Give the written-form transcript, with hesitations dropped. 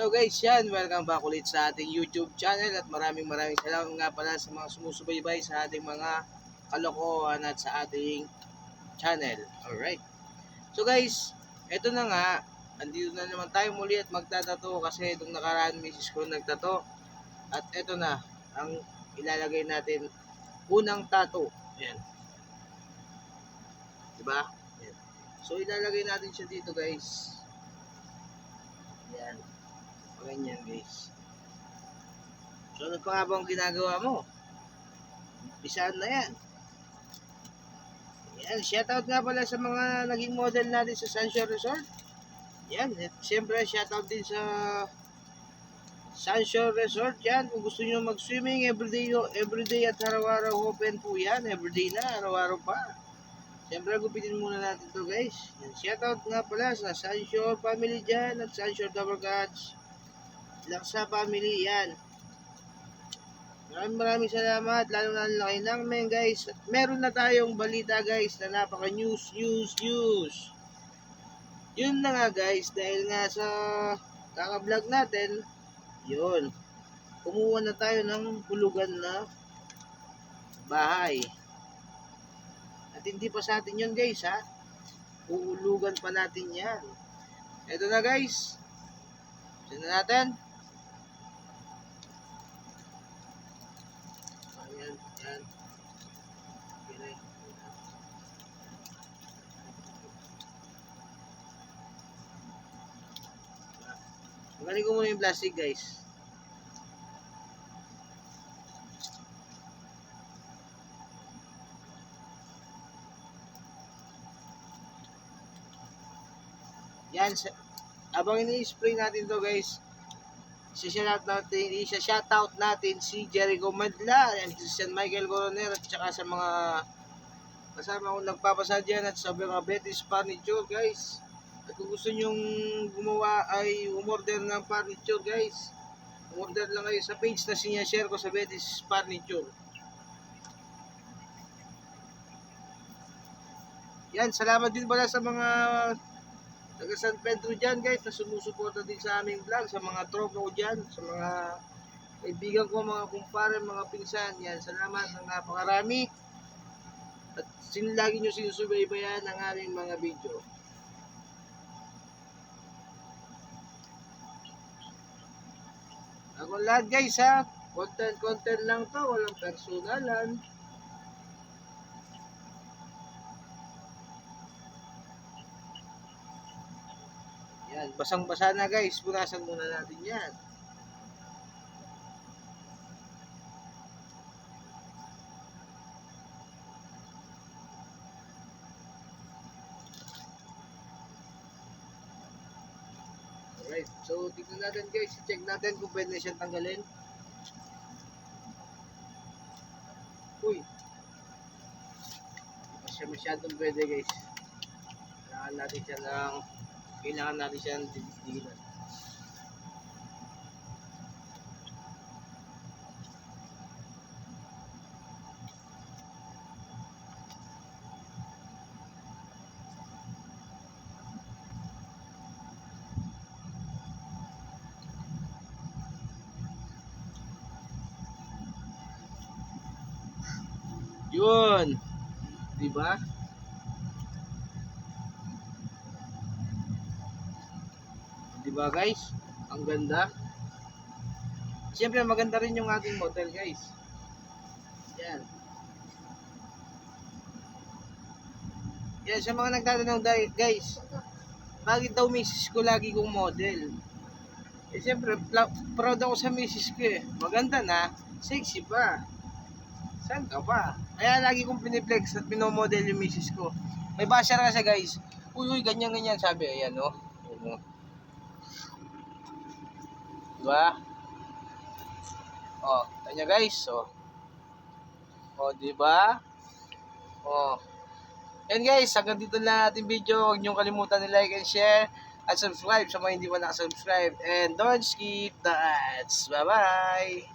Hello guys, yan. Welcome back ulit sa ating YouTube channel at maraming salamat nga pala sa mga sumusubaybay sa ating mga kalokohan at sa ating channel. Alright. So guys, eto na nga. Andito na naman tayo muli at magtatato kasi itong nakaraan misis ko nagtato. At eto na ang ilalagay natin unang tato. Ayan. Diba? Ayan. So ilalagay natin siya dito guys. Ayan. Ganyan guys. So ano pa nga bang ginagawa mo? Umpisaan na yan. Yan, shoutout nga pala sa mga naging model natin sa Sunshine Resort. Yan, siyempre shoutout din sa Sunshine Resort yan. Kung gusto nyo mag-swimming everyday at araw-araw open po yan. Everyday na, araw-araw pa. Siyempre gupitin muna natin to guys. Yan, shoutout nga pala sa Sunshine family dyan at Sunshine Double Cats. Laksa family yan. Maraming salamat, lalo na kay Nangmen guys. At meron na tayong balita guys na napaka news. Yun na nga guys, dahil nga sa kaka-vlog natin, yun, kumuha na tayo ng hulugan na bahay. At hindi pa sa atin yun guys ha, uhulugan pa natin yan. Eto na guys, sino natin? Yan. Magaling ko muna yung plastic guys. Yan. Abang ini-spray natin to guys, isa-shoutout natin si Jericho Madla, and si San Michael Coronel at saka sa mga kasama kong nagpapasa dyan at sa mga Betis Furniture guys. At kung gusto nyong gumawa ay umorder ng furniture guys, umorder lang kayo sa page na sinya-share ko sa Betis Furniture. Yan, salamat din pala sa mga taga San Pedro dyan guys na sumusuporta din sa aming vlog, sa mga tropa ko dyan, sa mga kaibigan ko, mga kumpare, mga pinsan. Yan, salamat ng napakarami at lagi nyo sinusubaybayan ang aming mga video. Ako lahat guys ha, content lang to, walang personalan. Yan, basang-basa na guys, punasan muna natin yan. Alright, so tignan natin guys, check natin kung pwede na siyang tanggalin. Uy, hindi pa siya masyadong pwede guys. Kailangan natin siya ng tigilan. Yun, di ba? Di ba guys? Ang ganda. Siyempre maganda rin yung ating model guys. Yan. Yan sa mga nagtatanong guys, bakit daw misis ko lagi kong model? Eh siyempre proud ako sa misis ko eh. Maganda na, sexy pa. Saan ka pa? Kaya lagi kong piniplex at pinomodel yung misis ko. May basher kasi guys. Uy, ganyan sabi. Ayan o. Oh. Diba? Oh, kanya guys. Oh. Oh, diba? Oh. Yan guys, hanggang dito na ating video. Huwag niyong kalimutan na like and share at subscribe sa mga hindi pa nakasubscribe. And don't skip the ads. Bye-bye!